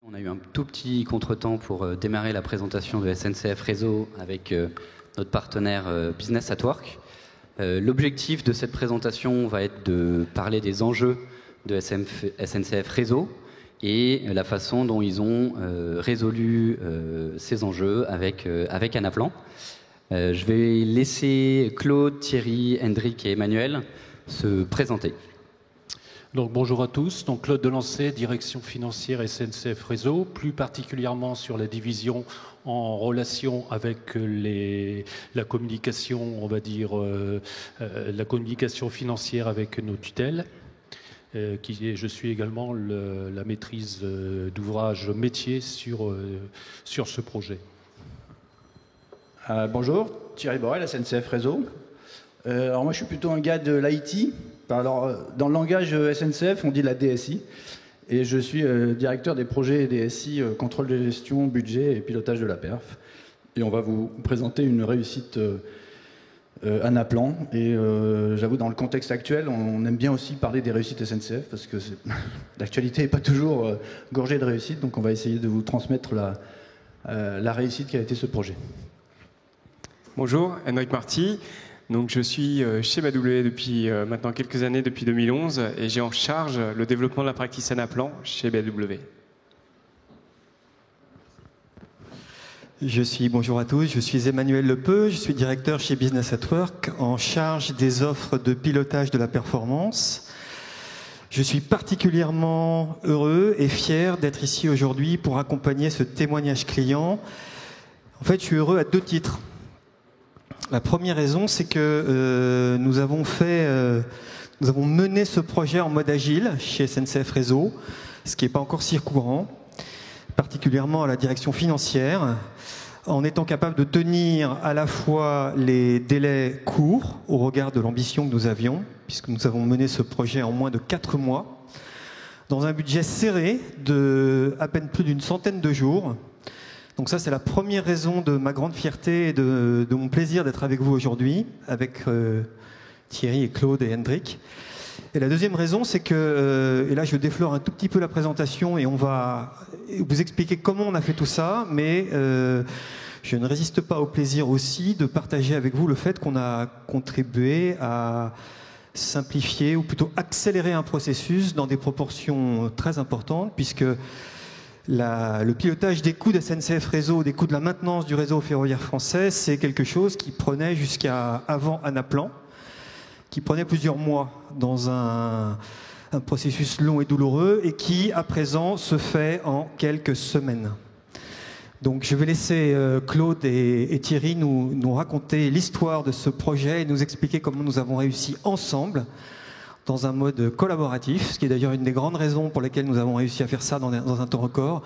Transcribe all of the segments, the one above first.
On a eu un tout petit contretemps pour démarrer la présentation de SNCF Réseau avec notre partenaire Business at Work. L'objectif de cette présentation va être de parler des enjeux de SNCF Réseau et la façon dont ils ont résolu ces enjeux avec Anaplan. Je vais laisser Claude, Thierry, Hendrik et Emmanuel se présenter. Donc, bonjour à tous, donc Claude Delancey, direction financière SNCF Réseau, plus particulièrement sur la division en relation avec la communication, on va dire, la communication financière avec nos tutelles. Je suis également la maîtrise d'ouvrage métier sur ce projet. Bonjour, Thierry Borel, SNCF Réseau. Alors moi je suis plutôt un gars de l'IT. Alors, dans le langage SNCF, on dit la DSI. Et je suis directeur des projets DSI, contrôle de gestion, budget et pilotage de la perf. Et on va vous présenter une réussite Anaplan. Et j'avoue, dans le contexte actuel, on aime bien aussi parler des réussites SNCF parce que l'actualité n'est pas toujours gorgée de réussite. Donc on va essayer de vous transmettre la réussite qui a été ce projet. Bonjour, Hendrik Marty. Donc, je suis chez BW depuis maintenant quelques années, depuis 2011, et j'ai en charge le développement de la practice Anaplan chez BW. Bonjour à tous, je suis Emmanuel Lepeu, je suis directeur chez Business at Work, en charge des offres de pilotage de la performance. Je suis particulièrement heureux et fier d'être ici aujourd'hui pour accompagner ce témoignage client. En fait, je suis heureux à deux titres. La première raison, c'est que nous avons mené ce projet en mode agile chez SNCF Réseau, ce qui n'est pas encore si courant, particulièrement à la direction financière, en étant capable de tenir à la fois les délais courts au regard de l'ambition que nous avions, puisque nous avons mené ce projet en moins de 4 mois, dans un budget serré de à peine plus d'une centaine de jours. Donc ça, c'est la première raison de ma grande fierté et de mon plaisir d'être avec vous aujourd'hui, avec Thierry et Claude et Hendrik. Et la deuxième raison, c'est que, et là je déflore un tout petit peu la présentation et on va vous expliquer comment on a fait tout ça, mais je ne résiste pas au plaisir aussi de partager avec vous le fait qu'on a contribué à simplifier ou plutôt accélérer un processus dans des proportions très importantes, puisque le pilotage des coûts de SNCF Réseau, des coûts de la maintenance du réseau ferroviaire français, c'est quelque chose qui prenait jusqu'à avant Anaplan, qui prenait plusieurs mois dans un processus long et douloureux et qui, à présent, se fait en quelques semaines. Donc je vais laisser Claude et Thierry nous raconter l'histoire de ce projet et nous expliquer comment nous avons réussi ensemble dans un mode collaboratif, ce qui est d'ailleurs une des grandes raisons pour lesquelles nous avons réussi à faire ça dans un temps record.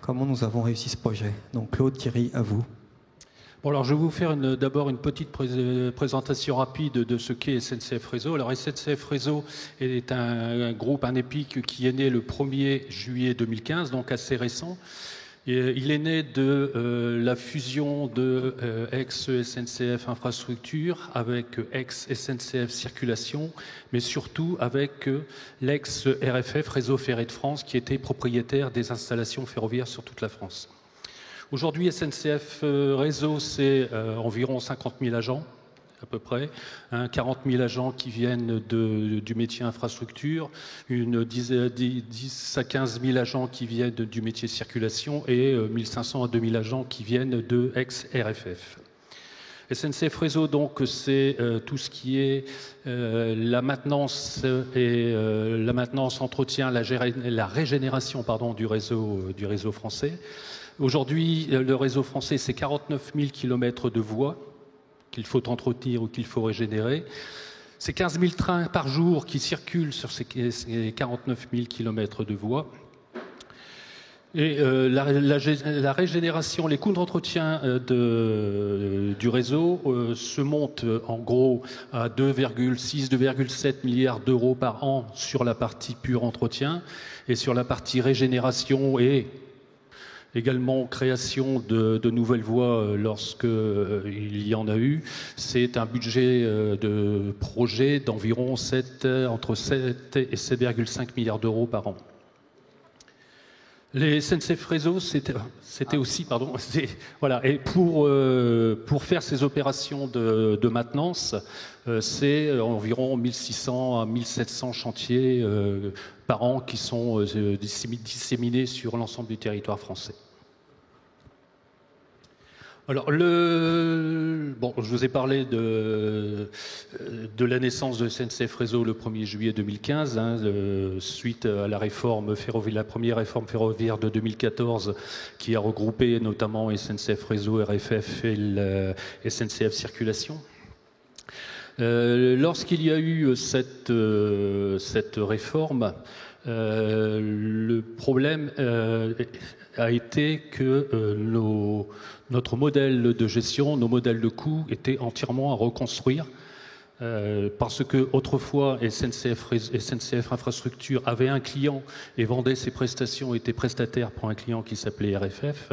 Comment nous avons réussi ce projet. Donc Claude, Thierry, à vous. Bon, alors je vais vous faire d'abord une petite présentation rapide de ce qu'est SNCF Réseau. Alors SNCF Réseau est un groupe, un EPIC qui est né le 1er juillet 2015, donc assez récent. Et il est né de la fusion de ex-SNCF Infrastructure avec ex-SNCF Circulation, mais surtout avec l'ex-RFF, Réseau Ferré de France, qui était propriétaire des installations ferroviaires sur toute la France. Aujourd'hui, SNCF Réseau, c'est environ 50 000 agents, à peu près, 40 000 agents qui viennent du métier infrastructure, 10 à 15 000 agents qui viennent du métier circulation et 1 500 à 2 000 agents qui viennent de ex-RFF. SNCF Réseau, donc, c'est tout ce qui est la maintenance et la maintenance, entretien, la régénération du réseau français. Aujourd'hui, le réseau français, c'est 49 000 km de voies qu'il faut entretenir ou qu'il faut régénérer. C'est 15 000 trains par jour qui circulent sur ces 49 000 km de voies. Et la régénération, les coûts d'entretien du réseau se montent en gros à 2,6-2,7 milliards d'euros par an sur la partie pur entretien, et sur la partie régénération et également création de nouvelles voies lorsqu'il y en a eu. C'est un budget de projet d'environ entre 7 et 7,5 milliards d'euros par an. Les SNCF Réseau, c'était aussi, pardon, voilà. Et pour faire ces opérations de maintenance, c'est environ 1600 à 1700 chantiers par an qui sont disséminés sur l'ensemble du territoire français. Alors, bon, je vous ai parlé de la naissance de SNCF Réseau le 1er juillet 2015, suite à la réforme ferroviaire, la première réforme ferroviaire de 2014, qui a regroupé notamment SNCF Réseau, RFF et le SNCF Circulation. Lorsqu'il y a eu cette réforme, le problème a été que notre modèle de gestion, nos modèles de coûts étaient entièrement à reconstruire parce que autrefois SNCF Infrastructure avait un client et vendait ses prestations, était prestataire pour un client qui s'appelait RFF.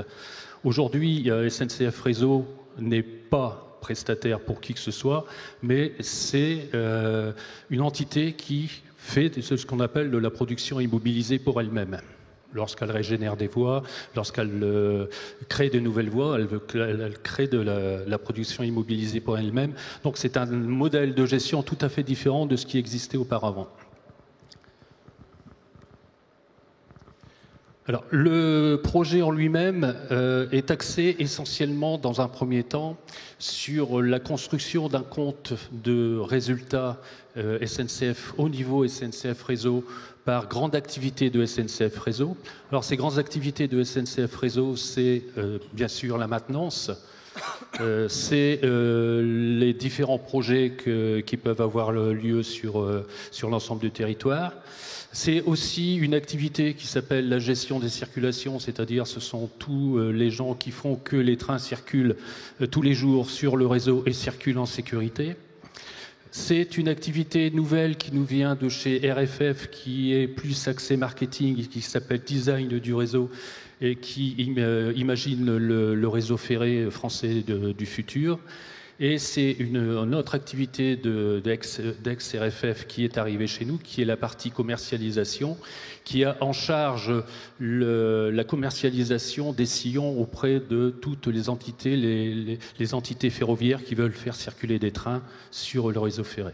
Aujourd'hui, SNCF Réseau n'est pas prestataire pour qui que ce soit, mais c'est une entité qui fait ce qu'on appelle de la production immobilisée pour elle-même. Lorsqu'elle régénère des voies, lorsqu'elle crée de nouvelles voies, elle crée de la production immobilisée pour elle-même. Donc c'est un modèle de gestion tout à fait différent de ce qui existait auparavant. Alors, le projet en lui-même est axé essentiellement, dans un premier temps, sur la construction d'un compte de résultats SNCF au niveau SNCF Réseau par grande activité de SNCF Réseau. Alors, ces grandes activités de SNCF Réseau, c'est bien sûr la maintenance, c'est les différents projets qui peuvent avoir lieu sur l'ensemble du territoire. C'est aussi une activité qui s'appelle la gestion des circulations, c'est-à-dire ce sont tous les gens qui font que les trains circulent tous les jours sur le réseau et circulent en sécurité. C'est une activité nouvelle qui nous vient de chez RFF, qui est plus axée marketing, qui s'appelle design du réseau et qui imagine le réseau ferré français du futur. Et c'est une autre activité d'ex-RFF qui est arrivée chez nous, qui est la partie commercialisation, qui a en charge la commercialisation des sillons auprès de toutes les entités, les entités ferroviaires qui veulent faire circuler des trains sur le réseau ferré.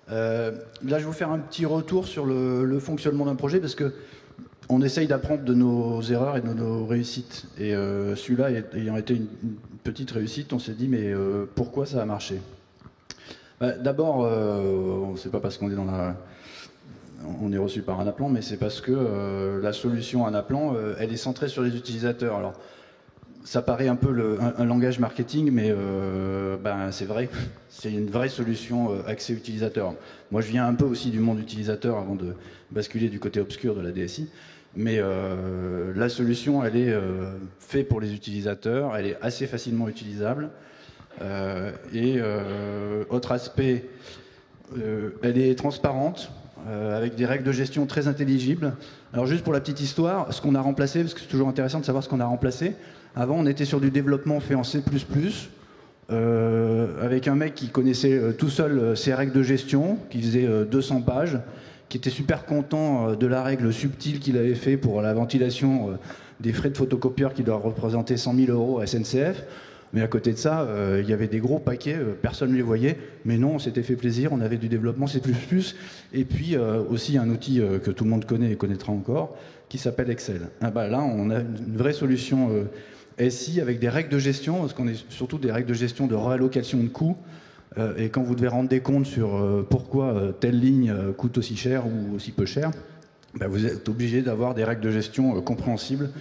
Là, je vais vous faire un petit retour sur le fonctionnement d'un projet, parce que on essaye d'apprendre de nos erreurs et de nos réussites. Et celui-là ayant été une petite réussite, on s'est dit, mais pourquoi ça a marché ? D'abord, c'est pas parce qu'on est on est reçu par Anaplan, mais c'est parce que la solution Anaplan, elle est centrée sur les utilisateurs. Alors, ça paraît un peu un langage marketing, mais c'est vrai, c'est une vraie solution axée utilisateur. Moi, je viens un peu aussi du monde utilisateur avant de basculer du côté obscur de la DSI. Mais la solution, elle est faite pour les utilisateurs, elle est assez facilement utilisable. Autre aspect, elle est transparente, avec des règles de gestion très intelligibles. Alors juste pour la petite histoire, ce qu'on a remplacé, parce que c'est toujours intéressant de savoir ce qu'on a remplacé. Avant, on était sur du développement fait en C++, avec un mec qui connaissait tout seul ses règles de gestion, qui faisait 200 pages, qui était super content de la règle subtile qu'il avait fait pour la ventilation des frais de photocopieur qui doit représenter 100 000 € à SNCF. Mais à côté de ça, il y avait des gros paquets, personne ne les voyait. Mais non, on s'était fait plaisir, on avait du développement C++. Et puis aussi un outil que tout le monde connaît et connaîtra encore, qui s'appelle Excel. Là, on a une vraie solution SI avec des règles de gestion, parce qu'on est surtout des règles de gestion de réallocation de coûts. Et quand vous devez rendre des comptes sur pourquoi telle ligne coûte aussi cher ou aussi peu cher, vous êtes obligé d'avoir des règles de gestion compréhensibles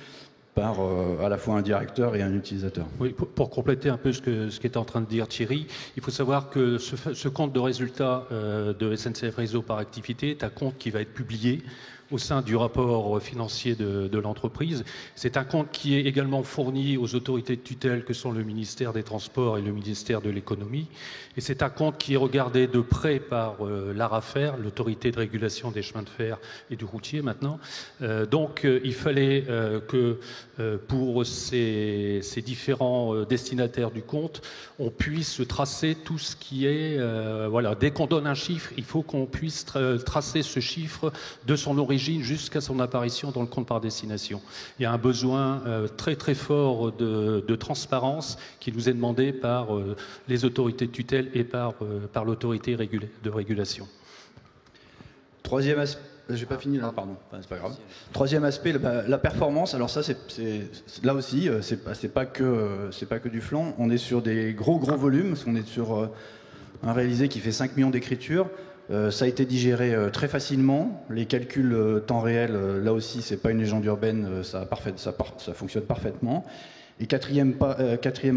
par à la fois un directeur et un utilisateur. Oui, pour compléter un peu ce qu'est en train de dire Thierry, il faut savoir que ce compte de résultats de SNCF Réseau par activité est un compte qui va être publié, au sein du rapport financier de l'entreprise. C'est un compte qui est également fourni aux autorités de tutelle que sont le ministère des Transports et le ministère de l'Économie. Et c'est un compte qui est regardé de près par l'ARAFER, l'autorité de régulation des chemins de fer et du routier maintenant. Donc il fallait que pour ces différents destinataires du compte, on puisse tracer tout ce qui est... voilà, dès qu'on donne un chiffre, il faut qu'on puisse tracer ce chiffre de son origine jusqu'à son apparition dans le compte par destination. Il y a un besoin très très fort de transparence qui nous est demandé par les autorités de tutelle et par l'autorité de régulation. Troisième aspect, j'ai pas fini là, pardon, enfin, c'est pas grave. Troisième aspect, la performance. Alors ça, là aussi, c'est pas que du flan. On est sur des gros volumes, parce qu'on est sur un réalisé qui fait 5 millions d'écritures. Ça a été digéré très facilement. Les calculs temps réel, là aussi, c'est pas une légende urbaine, ça fonctionne parfaitement. Et quatrième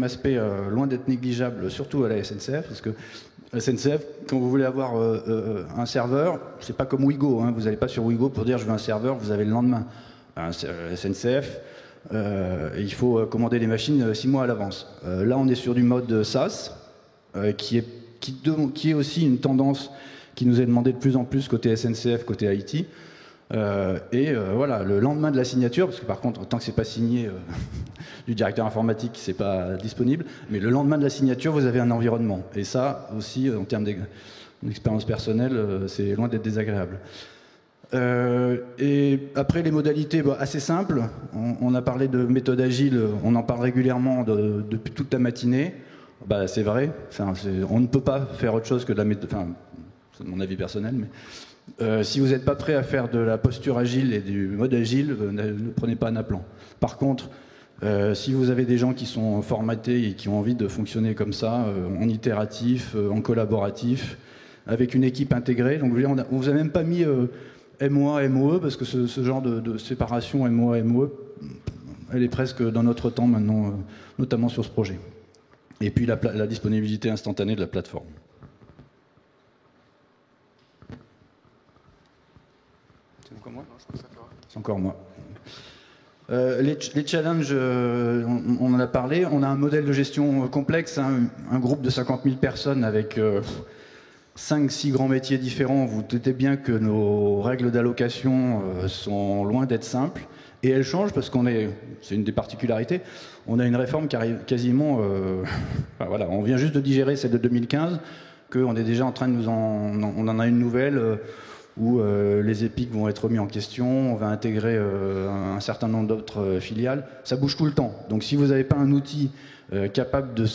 aspect, loin d'être négligeable, surtout à la SNCF, parce que la SNCF, quand vous voulez avoir un serveur, c'est pas comme Ouigo, hein, vous n'allez pas sur Ouigo pour dire je veux un serveur, vous avez le lendemain. La SNCF, il faut commander les machines 6 mois à l'avance. Là, on est sur du mode SaaS, qui est aussi une tendance qui nous est demandé de plus en plus côté SNCF, côté IT. Voilà, le lendemain de la signature, parce que par contre, tant que c'est pas signé du directeur informatique, c'est pas disponible, mais le lendemain de la signature, vous avez un environnement. Et ça aussi, en termes d'expérience personnelle, c'est loin d'être désagréable. Et après, les modalités, assez simples. On a parlé de méthode agile, on en parle régulièrement depuis toute la matinée. C'est vrai, on ne peut pas faire autre chose que de la méthode... C'est mon avis personnel, mais si vous n'êtes pas prêt à faire de la posture agile et du mode agile, ne prenez pas un appelant. Par contre, si vous avez des gens qui sont formatés et qui ont envie de fonctionner comme ça, en itératif, en collaboratif, avec une équipe intégrée, donc on ne vous a même pas mis MOA, MOE, parce que ce genre de séparation MOA, MOE, elle est presque dans notre temps maintenant, notamment sur ce projet. Et puis la disponibilité instantanée de la plateforme. C'est encore moi. Les challenges, on en a parlé. On a un modèle de gestion complexe, hein, un groupe de 50 000 personnes avec 5-6 grands métiers différents. Vous doutez bien que nos règles d'allocation sont loin d'être simples. Et elles changent parce c'est une des particularités, on a une réforme qui arrive quasiment... voilà, on vient juste de digérer celle de 2015, qu'on est déjà en train de on en a une nouvelle... où les EPIC vont être remis en question, on va intégrer un certain nombre d'autres filiales. Ça bouge tout le temps. Donc si vous n'avez pas un outil capable de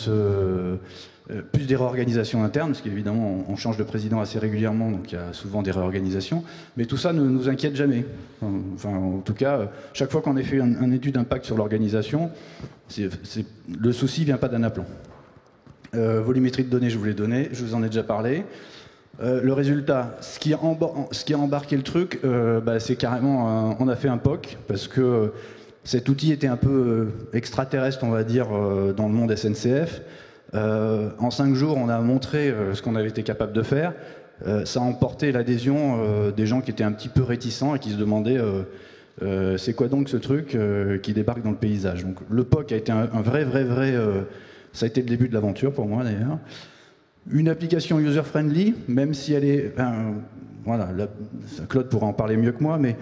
plus des réorganisations internes, parce qu'évidemment on change de président assez régulièrement, donc il y a souvent des réorganisations, mais tout ça ne nous inquiète jamais. Enfin, en tout cas, chaque fois qu'on a fait une étude d'impact sur l'organisation, le souci ne vient pas d'un appelant. Volumétrie de données, je vous l'ai donné, je vous en ai déjà parlé. Le résultat, ce qui a embarqué le truc, c'est carrément, on a fait un POC, parce que cet outil était un peu extraterrestre, on va dire, dans le monde SNCF. En 5 jours, on a montré ce qu'on avait été capable de faire. Ça a emporté l'adhésion des gens qui étaient un petit peu réticents et qui se demandaient c'est quoi donc ce truc qui débarque dans le paysage. Donc le POC a été un vrai... ça a été le début de l'aventure pour moi d'ailleurs. Une application user-friendly, même si elle est... voilà, Claude pourra en parler mieux que moi, mais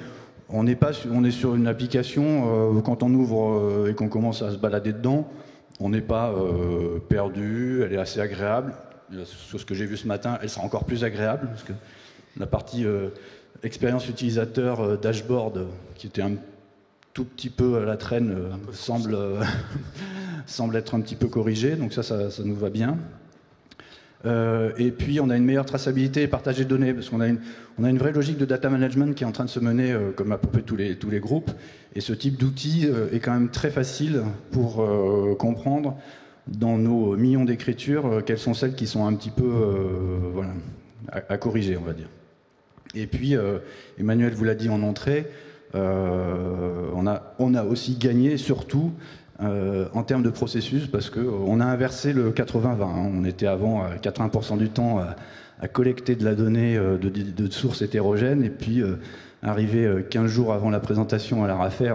on est sur une application, quand on ouvre et qu'on commence à se balader dedans, on n'est pas perdu, elle est assez agréable. Sur ce que j'ai vu ce matin, elle sera encore plus agréable, parce que la partie expérience utilisateur, dashboard, qui était un tout petit peu à la traîne, semble être un petit peu corrigée, donc ça nous va bien. Et puis on a une meilleure traçabilité et partage des données, parce qu'on a une vraie logique de data management qui est en train de se mener comme à peu près tous les groupes, et ce type d'outil est quand même très facile pour comprendre dans nos millions d'écritures quelles sont celles qui sont un petit peu à corriger, on va dire. Et puis Emmanuel vous l'a dit en entrée, on a aussi gagné surtout en termes de processus, parce qu'on a inversé le 80-20. On était avant 80% du temps à collecter de la donnée de sources hétérogènes, et puis arrivé 15 jours avant la présentation à la RAFER,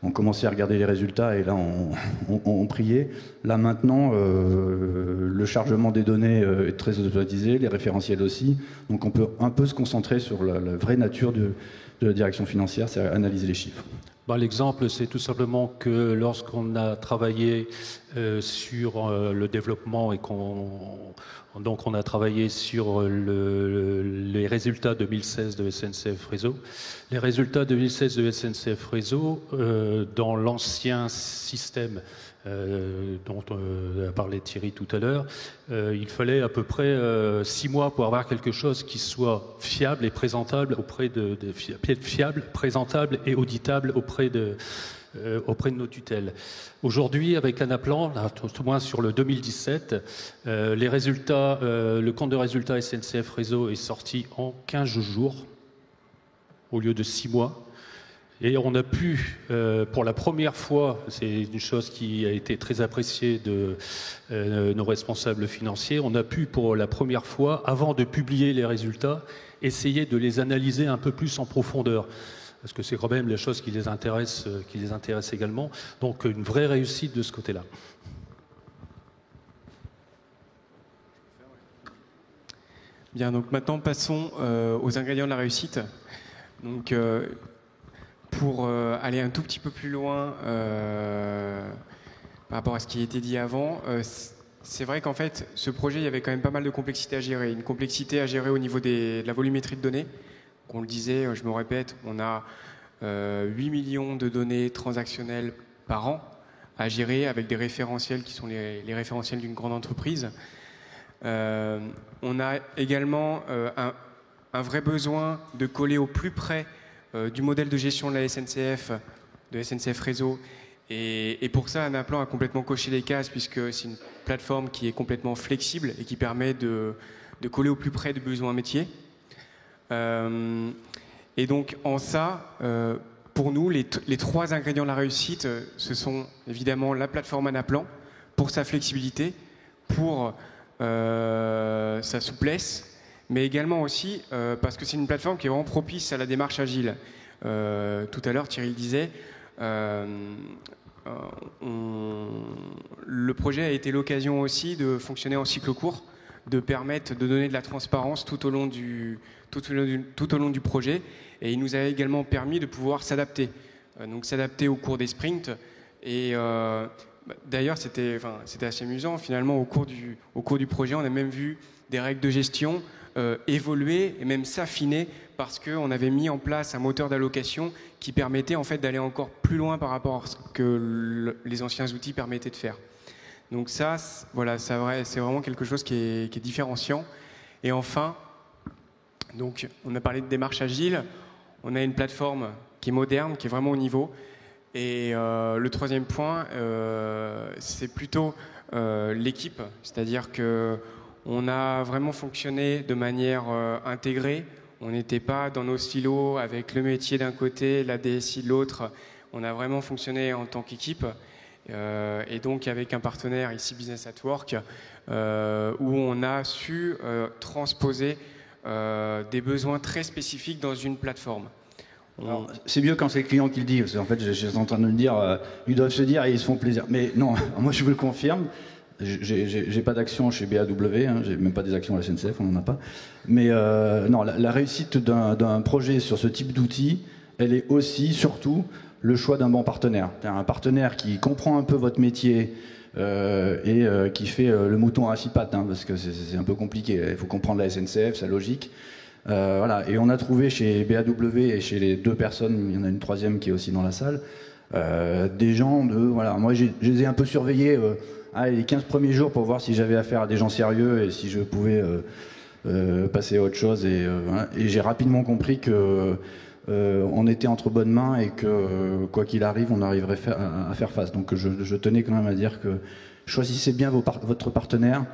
on commençait à regarder les résultats et là on priait. Là maintenant, le chargement des données est très automatisé, les référentiels aussi, donc on peut un peu se concentrer sur la vraie nature de la direction financière, c'est analyser les chiffres. L'exemple, c'est tout simplement que lorsqu'on a travaillé sur le développement et donc on a travaillé sur les résultats 2016 de SNCF Réseau. Les résultats 2016 de SNCF Réseau, dans l'ancien système dont a parlé Thierry tout à l'heure, il fallait à peu près 6 mois pour avoir quelque chose qui soit fiable et présentable présentable et auditable auprès de nos tutelles. Aujourd'hui, avec Anaplan, tout moins sur le 2017, les résultats, le compte de résultats SNCF Réseau est sorti en 15 jours au lieu de 6 mois. Et on a pu, pour la première fois, c'est une chose qui a été très appréciée de nos responsables financiers, on a pu pour la première fois, avant de publier les résultats, essayer de les analyser un peu plus en profondeur. Parce que c'est quand même les choses qui les intéressent également. Donc une vraie réussite de ce côté-là. Bien, donc maintenant passons aux ingrédients de la réussite. Donc pour aller un tout petit peu plus loin par rapport à ce qui a été dit avant, c'est vrai qu'en fait, ce projet, il y avait quand même pas mal de complexité à gérer. Une complexité à gérer au niveau de la volumétrie de données. On le disait, je me répète, on a 8 millions de données transactionnelles par an à gérer avec des référentiels qui sont les référentiels d'une grande entreprise. On a également un vrai besoin de coller au plus près du modèle de gestion de la SNCF, de SNCF Réseau. Et pour ça, Anaplan a complètement coché les cases puisque c'est une plateforme qui est complètement flexible et qui permet de coller au plus près des besoins métiers. Et donc en ça, pour nous, les 3 ingrédients de la réussite, ce sont évidemment la plateforme Anaplan pour sa flexibilité, pour sa souplesse, mais également aussi parce que c'est une plateforme qui est vraiment propice à la démarche agile. Tout à l'heure, Thierry le disait, le projet a été l'occasion aussi de fonctionner en cycle court, de permettre de donner de la transparence tout au long du projet, et il nous a également permis de pouvoir s'adapter, donc s'adapter au cours des sprints. Et d'ailleurs, c'était assez amusant finalement au cours du projet. On a même vu des règles de gestion évoluer et même s'affiner parce qu'on avait mis en place un moteur d'allocation qui permettait en fait d'aller encore plus loin par rapport à ce que les anciens outils permettaient de faire. Donc ça, voilà, c'est vraiment quelque chose qui est différenciant. Et enfin, donc, on a parlé de démarche agile, on a une plateforme qui est moderne, qui est vraiment au niveau. Et le 3e point, c'est plutôt l'équipe, c'est-à-dire qu'on a vraiment fonctionné de manière intégrée. On n'était pas dans nos silos avec le métier d'un côté, la DSI de l'autre. On a vraiment fonctionné en tant qu'équipe. Et donc avec un partenaire ici Business at Work où on a su transposer des besoins très spécifiques dans une plateforme. C'est mieux quand c'est le client qui le dit, parce qu'en fait je suis en train de me dire ils doivent se dire et ils se font plaisir, mais non, moi je vous le confirme, j'ai pas d'action chez BAW, hein, j'ai même pas des actions à la SNCF, on n'en a pas, mais non, la réussite d'un projet sur ce type d'outil, elle est aussi, surtout, le choix d'un bon partenaire. Un partenaire qui comprend un peu votre métier et qui fait le mouton à 6 pattes, hein, parce que c'est un peu compliqué. Il faut comprendre la SNCF, sa logique. Voilà. Et on a trouvé chez BAW et chez les 2 personnes, il y en a une 3e qui est aussi dans la salle, des gens de... Voilà, moi je les ai un peu surveillés les 15 premiers jours pour voir si j'avais affaire à des gens sérieux et si je pouvais passer à autre chose. Et j'ai rapidement compris que on était entre bonnes mains et que quoi qu'il arrive, on arriverait à faire face. Donc je tenais quand même à dire que choisissez bien votre partenaire,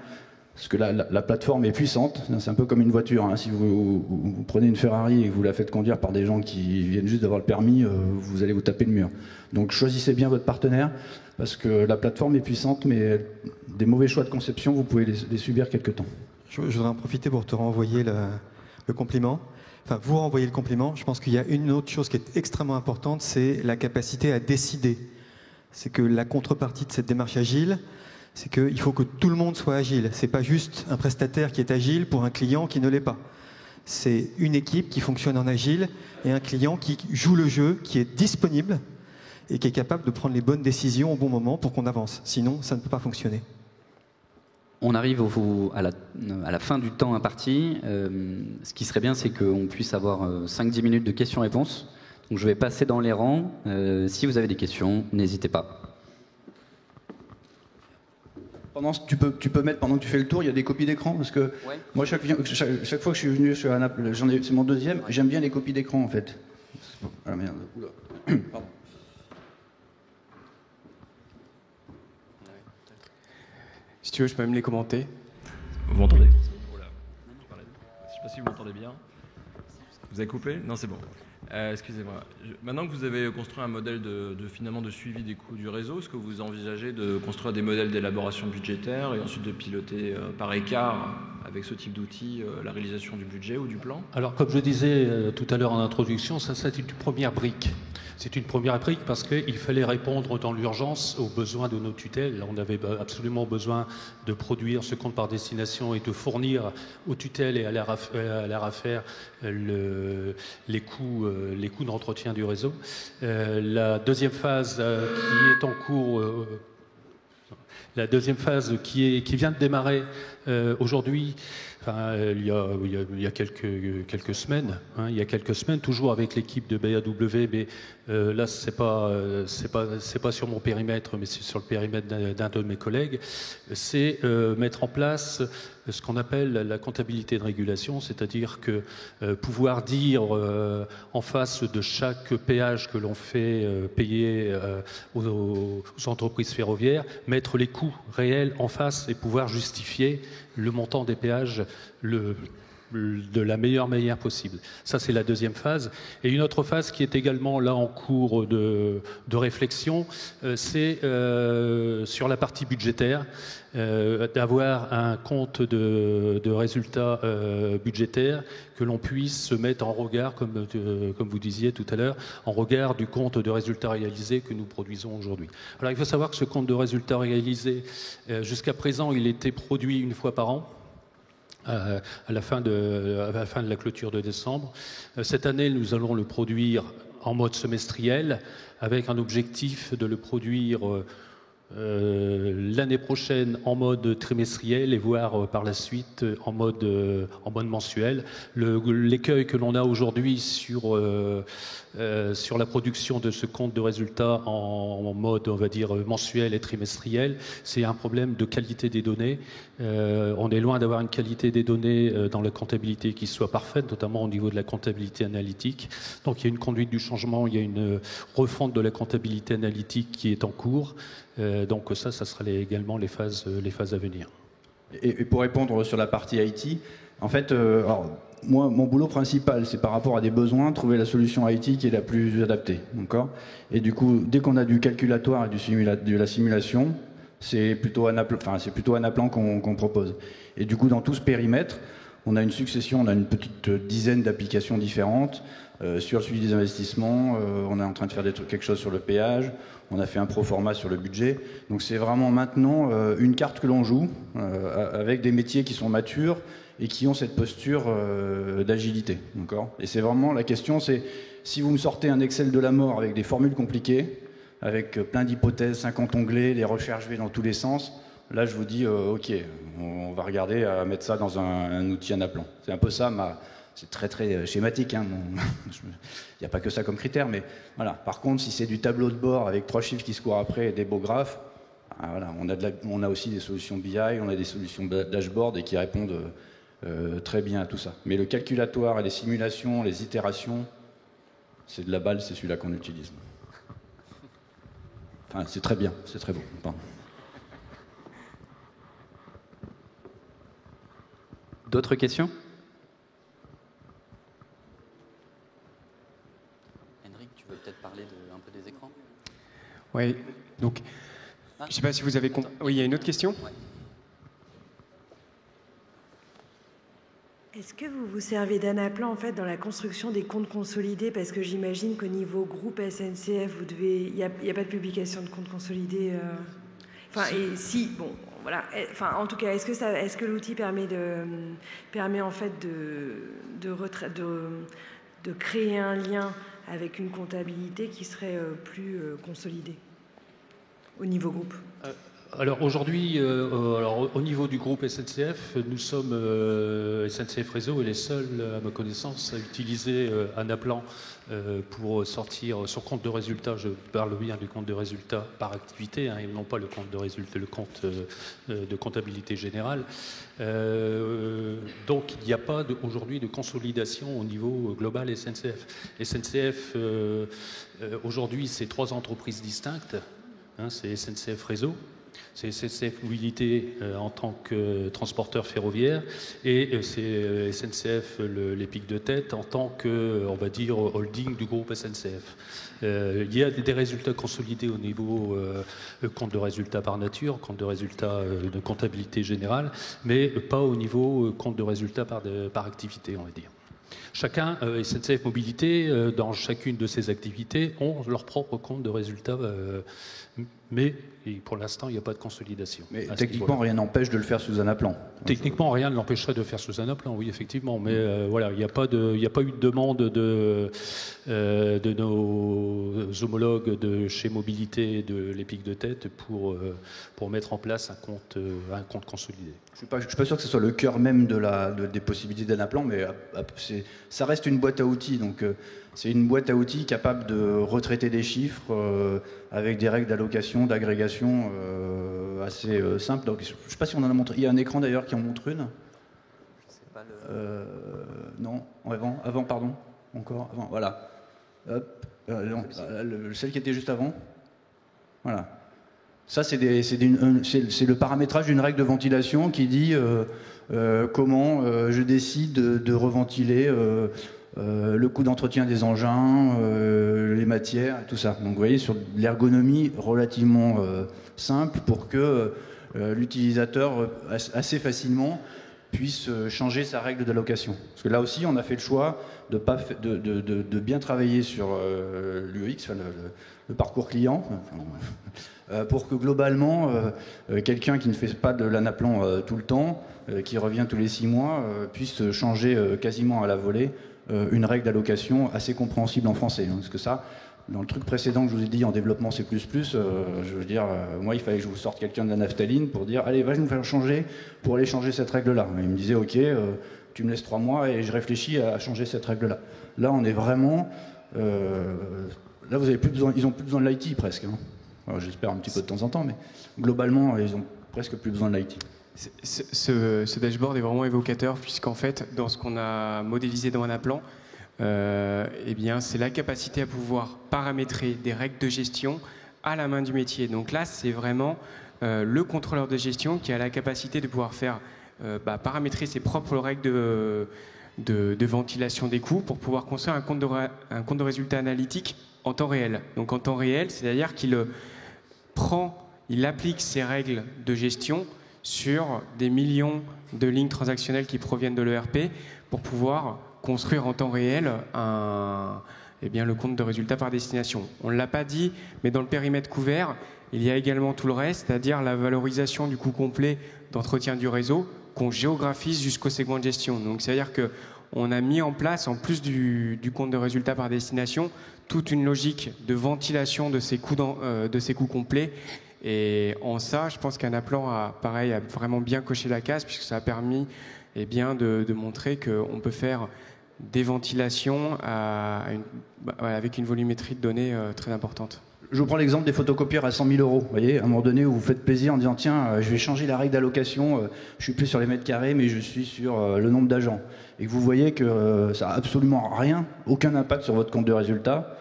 parce que la plateforme est puissante. C'est un peu comme une voiture, hein. Si vous prenez une Ferrari et que vous la faites conduire par des gens qui viennent juste d'avoir le permis, vous allez vous taper le mur. Donc choisissez bien votre partenaire, parce que la plateforme est puissante, mais des mauvais choix de conception, vous pouvez les subir quelque temps. Je voudrais en profiter pour te renvoyer le compliment. Enfin, vous renvoyer le compliment. Je pense qu'il y a une autre chose qui est extrêmement importante, c'est la capacité à décider. C'est que la contrepartie de cette démarche agile, c'est qu'il faut que tout le monde soit agile. C'est pas juste un prestataire qui est agile pour un client qui ne l'est pas. C'est une équipe qui fonctionne en agile et un client qui joue le jeu, qui est disponible et qui est capable de prendre les bonnes décisions au bon moment pour qu'on avance. Sinon, ça ne peut pas fonctionner. On arrive à la fin du temps imparti. Ce qui serait bien, c'est qu'on puisse avoir 5-10 minutes de questions-réponses. Donc je vais passer dans les rangs. Si vous avez des questions, n'hésitez pas. Tu peux mettre pendant que tu fais le tour, il y a des copies d'écran parce que moi chaque fois que je suis venu sur c'est mon deuxième, j'aime bien les copies d'écran en fait. Ah merde. Oula. Pardon. Si tu veux, je peux même les commenter. Vous m'entendez? Voilà. Je ne sais pas si vous m'entendez bien. Vous avez coupé? Non, c'est bon. Excusez-moi. Maintenant que vous avez construit un modèle finalement de suivi des coûts du réseau, est-ce que vous envisagez de construire des modèles d'élaboration budgétaire et ensuite de piloter par écart avec ce type d'outils la réalisation du budget ou du plan? Alors, comme je disais tout à l'heure en introduction, ça c'est une première brique. C'est une première brique parce qu'il fallait répondre dans l'urgence aux besoins de nos tutelles. On avait absolument besoin de produire ce compte par destination et de fournir aux tutelles et à l'ARAFER les coûts d'entretien du réseau. La deuxième phase qui est en cours... La deuxième phase qui vient de démarrer aujourd'hui, il y a quelques semaines, il y a quelques semaines, toujours avec l'équipe de BAW, mais là c'est pas sur mon périmètre, mais c'est sur le périmètre d'un de mes collègues, c'est mettre en place ce qu'on appelle la comptabilité de régulation, c'est-à-dire que pouvoir dire en face de chaque péage que l'on fait payer aux entreprises ferroviaires, mettre les coûts réels en face et pouvoir justifier le montant des péages de la meilleure manière possible. Ça, c'est la deuxième phase. Et une autre phase qui est également là en cours de réflexion, c'est sur la partie budgétaire, d'avoir un compte de résultats budgétaires que l'on puisse se mettre en regard, comme vous disiez tout à l'heure, en regard du compte de résultats réalisés que nous produisons aujourd'hui. Alors, il faut savoir que ce compte de résultats réalisés, jusqu'à présent, il était produit une fois par an. À la fin de la clôture de décembre. Cette année, nous allons le produire en mode semestriel, avec un objectif de le produire l'année prochaine en mode trimestriel et voire par la suite en mode mensuel. L'écueil que l'on a aujourd'hui sur la production de ce compte de résultats en mode, on va dire, mensuel et trimestriel, c'est un problème de qualité des données. On est loin d'avoir une qualité des données dans la comptabilité qui soit parfaite, notamment au niveau de la comptabilité analytique. Donc il y a une conduite du changement, il y a une refonte de la comptabilité analytique qui est en cours. Donc ça sera également les phases à venir. Et pour répondre sur la partie IT, en fait, moi, mon boulot principal, c'est par rapport à des besoins, trouver la solution IT qui est la plus adaptée. D'accord ? Et du coup, dès qu'on a du calculatoire et de la simulation, c'est plutôt Anaplan qu'on propose. Et du coup, dans tout ce périmètre, on a une petite dizaine d'applications différentes. Sur le suivi des investissements, on est en train de faire quelque chose sur le péage, on a fait un pro-forma sur le budget. Donc c'est vraiment maintenant une carte que l'on joue, avec des métiers qui sont matures et qui ont cette posture d'agilité. Et c'est vraiment la question, c'est si vous me sortez un Excel de la mort avec des formules compliquées, avec plein d'hypothèses, 50 onglets, les recherches V dans tous les sens, là je vous dis ok, on va regarder à mettre ça dans un outil Anaplan. C'est un peu ça c'est très très schématique, hein. Il n'y a pas que ça comme critère, mais voilà. Par contre, si c'est du tableau de bord avec 3 chiffres qui se courent après et des beaux graphes, voilà, on a aussi des solutions BI, on a des solutions dashboard et qui répondent très bien à tout ça. Mais le calculatoire et les simulations, les itérations, c'est de la balle, c'est celui-là qu'on utilise. Enfin, c'est très bien, c'est très beau. Pardon. D'autres questions ? Henrik, tu veux peut-être parler un peu des écrans ? Oui, donc, je ne sais pas si vous avez... Oui, il y a une autre question ? Est-ce que vous vous servez d'Anaplan en fait dans la construction des comptes consolidés? Parce que j'imagine qu'au niveau groupe SNCF, il n'y a pas de publication de comptes consolidés. Enfin, et si, bon, voilà. Enfin, en tout cas, est-ce que l'outil permet en fait de créer un lien avec une comptabilité qui serait plus consolidée au niveau groupe? Alors aujourd'hui, au niveau du groupe SNCF, nous sommes SNCF Réseau et les seuls, à ma connaissance, à utiliser Anaplan pour sortir son compte de résultat. Je parle bien du compte de résultat par activité, et non pas le compte de résultat, le compte de comptabilité générale. Donc il n'y a pas aujourd'hui de consolidation au niveau global SNCF. SNCF, aujourd'hui, c'est 3 entreprises distinctes. C'est SNCF Réseau, c'est SNCF Mobilité en tant que transporteur ferroviaire et c'est SNCF les pics de tête en tant que, on va dire, holding du groupe SNCF. Il y a des résultats consolidés au niveau compte de résultats par nature, compte de résultats de comptabilité générale, mais pas au niveau compte de résultats par activité, on va dire. Chacun, SNCF Mobilité, dans chacune de ses activités, ont leur propre compte de résultats, mais pour l'instant, il n'y a pas de consolidation. Mais techniquement, rien n'empêche de le faire sous Anaplan. Techniquement, rien ne l'empêcherait de faire sous Anaplan, oui, effectivement. Mais voilà, il n'y a pas eu de demande de nos homologues de chez Mobilité et de l'Épic de tête pour mettre en place un compte consolidé. Je ne suis pas sûr que ce soit le cœur même des possibilités d'Anaplan, mais ça reste une boîte à outils. Donc, c'est une boîte à outils capable de retraiter des chiffres avec des règles d'allocation, d'agrégation assez simples. Donc, je ne sais pas si on en a montré. Il y a un écran d'ailleurs qui en montre une. Je sais pas non, avant, pardon. Encore avant, voilà. Hop, non, celle qui était juste avant. Voilà. Ça, c'est le paramétrage d'une règle de ventilation qui dit comment je décide de reventiler le coût d'entretien des engins, les matières, tout ça. Donc vous voyez, sur l'ergonomie relativement simple pour que l'utilisateur assez facilement puisse changer sa règle d'allocation. Parce que là aussi, on a fait le choix de bien travailler sur l'UX, le parcours client, pour que globalement, quelqu'un qui ne fait pas de l'Anaplan tout le temps, qui revient tous les 6 mois, puisse changer quasiment à la volée une règle d'allocation assez compréhensible en français. Parce que ça, dans le truc précédent que je vous ai dit en développement C++, je veux dire, moi il fallait que je vous sorte quelqu'un de la naphtaline pour dire allez, va nous faire changer pour aller changer cette règle-là. Il me disait ok, tu me laisses 3 mois et je réfléchis à changer cette règle-là. Là on est vraiment... là vous avez plus besoin, ils n'ont plus besoin de l'IT presque. J'espère un petit peu de temps en temps, mais globalement ils ont presque plus besoin de l'IT. Ce dashboard est vraiment évocateur puisqu'en fait, dans ce qu'on a modélisé dans Anaplan, eh bien, c'est la capacité à pouvoir paramétrer des règles de gestion à la main du métier. Donc là, c'est vraiment le contrôleur de gestion qui a la capacité de pouvoir faire paramétrer ses propres règles de ventilation des coûts pour pouvoir construire un compte de résultat analytique en temps réel. Donc en temps réel, c'est-à-dire qu'il il applique ses règles de gestion sur des millions de lignes transactionnelles qui proviennent de l'ERP pour pouvoir construire en temps réel le compte de résultat par destination. On ne l'a pas dit, mais dans le périmètre couvert, il y a également tout le reste, c'est-à-dire la valorisation du coût complet d'entretien du réseau qu'on géographise jusqu'au segment de gestion. Donc, c'est-à-dire qu'on a mis en place, en plus du compte de résultat par destination, toute une logique de ventilation de ces coûts complets. Et en ça, je pense qu'Anaplan a vraiment bien coché la case, puisque ça a permis de montrer qu'on peut faire des ventilations avec une volumétrie de données très importante. Je vous prends l'exemple des photocopieurs à 100 000 €. Vous voyez, à un moment donné où vous faites plaisir en disant tiens, je vais changer la règle d'allocation, je suis plus sur les mètres carrés, mais je suis sur le nombre d'agents. Et que vous voyez que ça n'a absolument rien, aucun impact sur votre compte de résultat.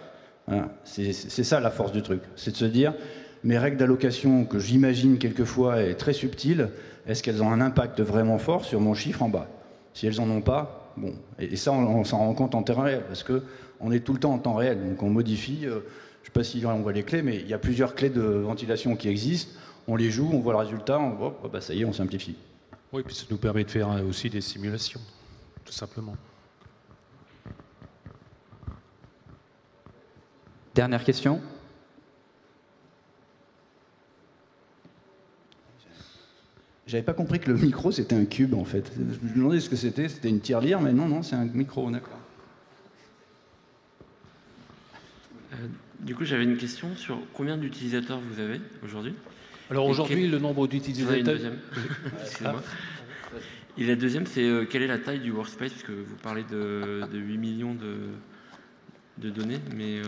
Voilà. C'est ça la force du truc. C'est de se dire mes règles d'allocation, que j'imagine quelquefois est très subtiles, est-ce qu'elles ont un impact vraiment fort sur mon chiffre en bas? Si elles n'en ont pas, bon. Et ça, on s'en rend compte en temps réel, parce qu'on est tout le temps en temps réel. Donc on modifie, je ne sais pas si on voit les clés, mais il y a plusieurs clés de ventilation qui existent. On les joue, on voit le résultat, ça y est, on simplifie. Oui, puis ça nous permet de faire aussi des simulations. tout simplement. Dernière question. J'avais pas compris que le micro c'était un cube en fait. Je me demandais ce que c'était. C'était une tirelire, mais non, c'est un micro, d'accord. Du coup, j'avais une question sur combien d'utilisateurs vous avez aujourd'hui. Alors aujourd'hui, le nombre d'utilisateurs. Excusez-moi. Et la deuxième, c'est quelle est la taille du workspace, parce que vous parlez de 8 millions de données, mais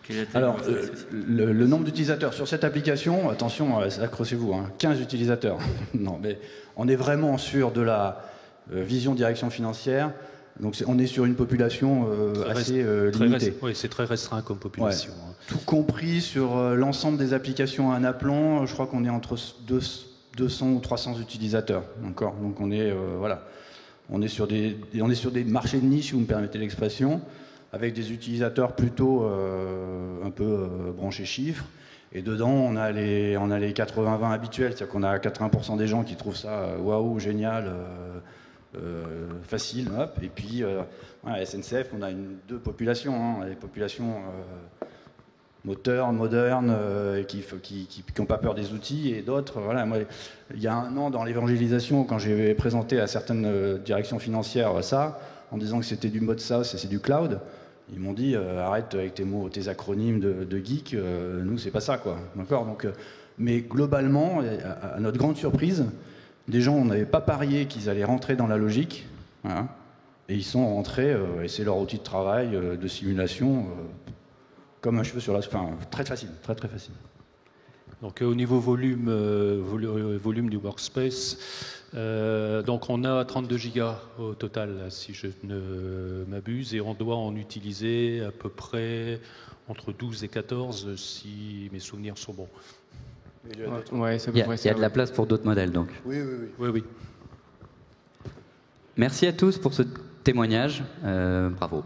quelle est la taille Alors, du workspace le nombre d'utilisateurs sur cette application, attention, accrochez-vous, 15 utilisateurs. Non, mais on est vraiment sur de la vision direction financière. Donc on est sur une population assez limitée. Oui, c'est très restreint comme population. Ouais. Tout compris sur l'ensemble des applications à un appelant, je crois qu'on est entre 200 ou 300 utilisateurs. Encore. Donc on est voilà, on est sur des marchés de niche, si vous me permettez l'expression, avec des utilisateurs plutôt un peu branchés chiffres. Et dedans, on a les 80-20 habituels, c'est-à-dire qu'on a 80% des gens qui trouvent ça waouh, génial. Facile, hop. Et puis à SNCF, on a deux populations, les populations moteurs, modernes, qui n'ont pas peur des outils, et d'autres. Voilà, moi, il y a un an, dans l'évangélisation, quand j'ai présenté à certaines directions financières ça, en disant que c'était du mode SaaS et c'est du cloud, ils m'ont dit arrête avec tes acronymes de geek, nous c'est pas ça, quoi. D'accord. Donc, mais globalement, à notre grande surprise, des gens, on n'avait pas parié qu'ils allaient rentrer dans la logique, voilà, et ils sont rentrés, et c'est leur outil de travail, de simulation, comme un cheveu sur la... Enfin, très facile, très très facile. Donc au niveau volume du workspace, donc on a 32 gigas au total, si je ne m'abuse, et on doit en utiliser à peu près entre 12 et 14, si mes souvenirs sont bons. Ouais, ça Il y a de la place pour d'autres modèles, donc. Oui. Merci à tous pour ce témoignage. Bravo.